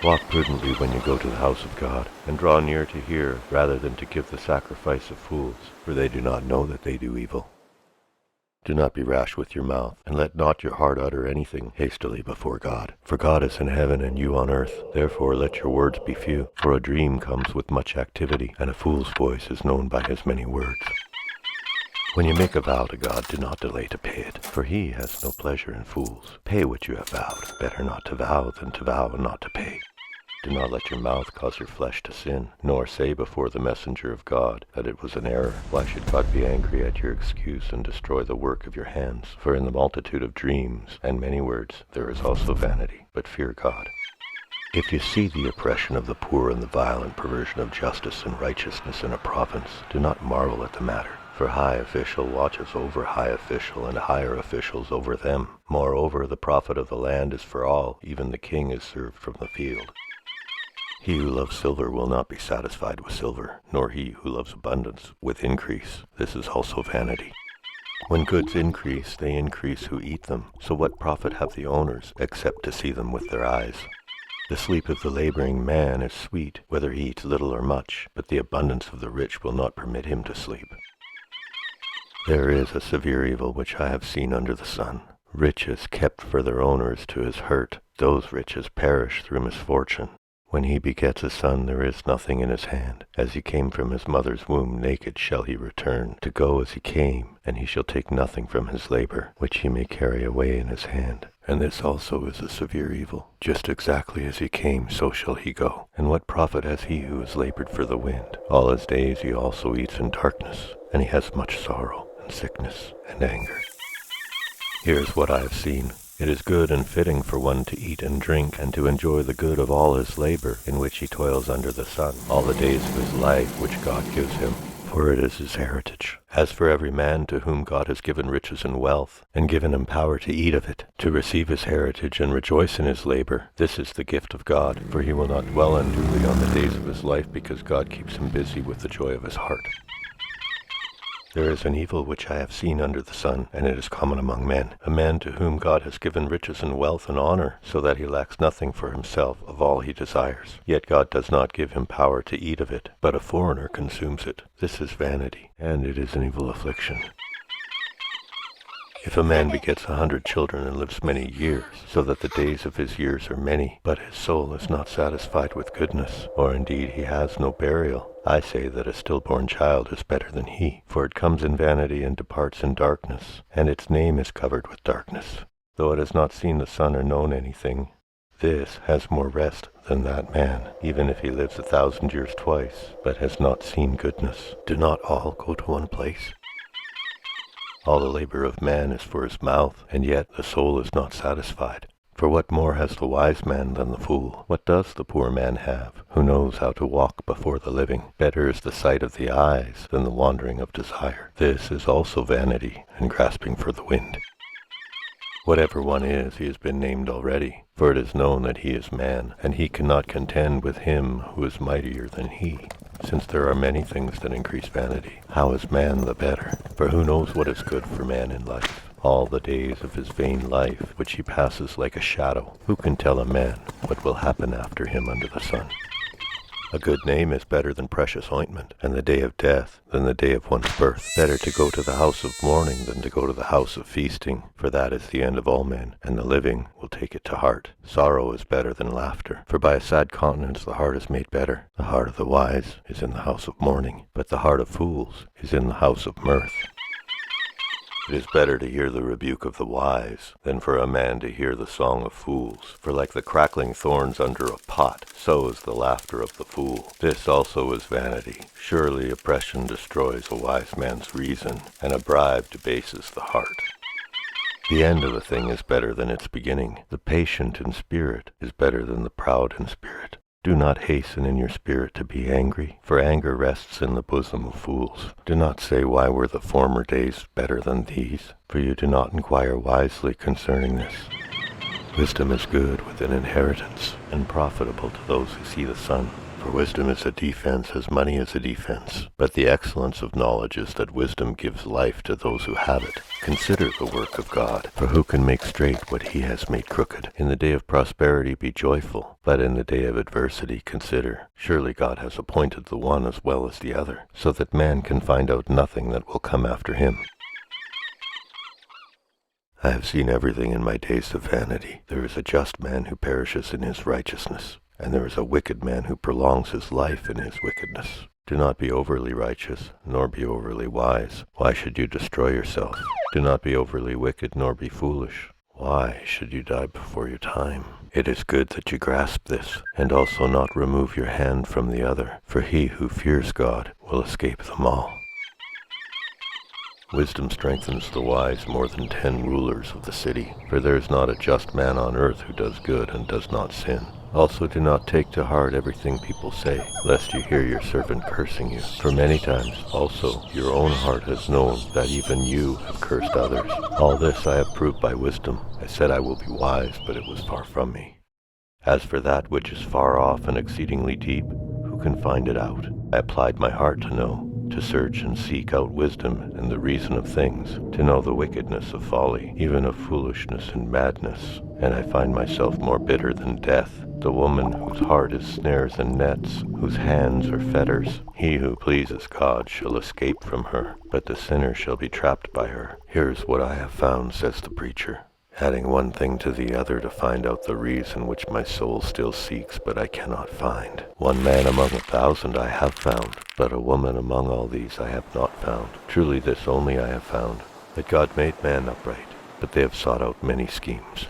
Walk prudently when you go to the house of God, and draw near to hear, rather than to give the sacrifice of fools, for they do not know that they do evil. Do not be rash with your mouth, and let not your heart utter anything hastily before God. For God is in heaven and you on earth. Therefore let your words be few, for a dream comes with much activity, and a fool's voice is known by his many words. When you make a vow to God, do not delay to pay it, for he has no pleasure in fools. Pay what you have vowed. Better not to vow than to vow and not to pay. Do not let your mouth cause your flesh to sin, nor say before the messenger of God that it was an error. Why should God be angry at your excuse and destroy the work of your hands? For in the multitude of dreams and many words there is also vanity, but fear God. If you see the oppression of the poor and the violent perversion of justice and righteousness in a province, do not marvel at the matter. For high official watches over high official, and higher officials over them. Moreover, the profit of the land is for all, even the king is served from the field. He who loves silver will not be satisfied with silver, nor he who loves abundance with increase. This is also vanity. When goods increase, they increase who eat them. So what profit have the owners, except to see them with their eyes? The sleep of the laboring man is sweet, whether he eats little or much, but the abundance of the rich will not permit him to sleep. There is a severe evil which I have seen under the sun. Riches kept for their owners to his hurt. Those riches perish through misfortune. When he begets a son, there is nothing in his hand. As he came from his mother's womb, naked shall he return, to go as he came, and he shall take nothing from his labor, which he may carry away in his hand. And this also is a severe evil. Just exactly as he came, so shall he go. And what profit has he who has labored for the wind? All his days he also eats in darkness, and he has much sorrow, and sickness, and anger. Here is what I have seen. It is good and fitting for one to eat and drink, and to enjoy the good of all his labor, in which he toils under the sun, all the days of his life which God gives him, for it is his heritage. As for every man to whom God has given riches and wealth, and given him power to eat of it, to receive his heritage and rejoice in his labor, this is the gift of God, for he will not dwell unduly on the days of his life, because God keeps him busy with the joy of his heart. There is an evil which I have seen under the sun, and it is common among men, a man to whom God has given riches and wealth and honor, so that he lacks nothing for himself of all he desires. Yet God does not give him power to eat of it, but a foreigner consumes it. This is vanity, and it is an evil affliction. If a man begets 100 children and lives many years, so that the days of his years are many, but his soul is not satisfied with goodness, or indeed he has no burial, I say that a stillborn child is better than he, for it comes in vanity and departs in darkness, and its name is covered with darkness. Though it has not seen the sun or known anything, this has more rest than that man, even if he lives 1,000 years twice, but has not seen goodness. Do not all go to one place? All the labor of man is for his mouth, and yet the soul is not satisfied. For what more has the wise man than the fool? What does the poor man have, who knows how to walk before the living? Better is the sight of the eyes than the wandering of desire. This is also vanity, and grasping for the wind. Whatever one is, he has been named already, for it is known that he is man, and he cannot contend with him who is mightier than he. Since there are many things that increase vanity, how is man the better? For who knows what is good for man in life? All the days of his vain life, which he passes like a shadow. Who can tell a man what will happen after him under the sun? A good name is better than precious ointment, and the day of death than the day of one's birth. Better to go to the house of mourning than to go to the house of feasting, for that is the end of all men, and the living will take it to heart. Sorrow is better than laughter, for by a sad countenance the heart is made better. The heart of the wise is in the house of mourning, but the heart of fools is in the house of mirth. It is better to hear the rebuke of the wise than for a man to hear the song of fools. For like the crackling thorns under a pot, so is the laughter of the fool. This also is vanity. Surely oppression destroys a wise man's reason, and a bribe debases the heart. The end of a thing is better than its beginning. The patient in spirit is better than the proud in spirit. Do not hasten in your spirit to be angry, for anger rests in the bosom of fools. Do not say, why were the former days better than these? For you do not inquire wisely concerning this. Wisdom is good with an inheritance, and profitable to those who see the sun. For wisdom is a defense as money is a defense. But the excellence of knowledge is that wisdom gives life to those who have it. Consider the work of God, for who can make straight what he has made crooked? In the day of prosperity be joyful, but in the day of adversity consider. Surely God has appointed the one as well as the other, so that man can find out nothing that will come after him. I have seen everything in my days of vanity. There is a just man who perishes in his righteousness, and there is a wicked man who prolongs his life in his wickedness. Do not be overly righteous, nor be overly wise. Why should you destroy yourself? Do not be overly wicked, nor be foolish. Why should you die before your time? It is good that you grasp this, and also not remove your hand from the other, for he who fears God will escape them all. Wisdom strengthens the wise more than 10 rulers of the city, for there is not a just man on earth who does good and does not sin. Also do not take to heart everything people say, lest you hear your servant cursing you. For many times also your own heart has known that even you have cursed others. All this I have proved by wisdom. I said I will be wise, but it was far from me. As for that which is far off and exceedingly deep, who can find it out? I applied my heart to know, to search and seek out wisdom and the reason of things, to know the wickedness of folly, even of foolishness and madness. And I find myself more bitter than death, the woman whose heart is snares and nets, whose hands are fetters. He who pleases God shall escape from her, but the sinner shall be trapped by her. Here is what I have found, says the preacher, adding one thing to the other to find out the reason which my soul still seeks, but I cannot find. One man among 1,000 I have found, but a woman among all these I have not found. Truly this only I have found, that God made man upright, but they have sought out many schemes.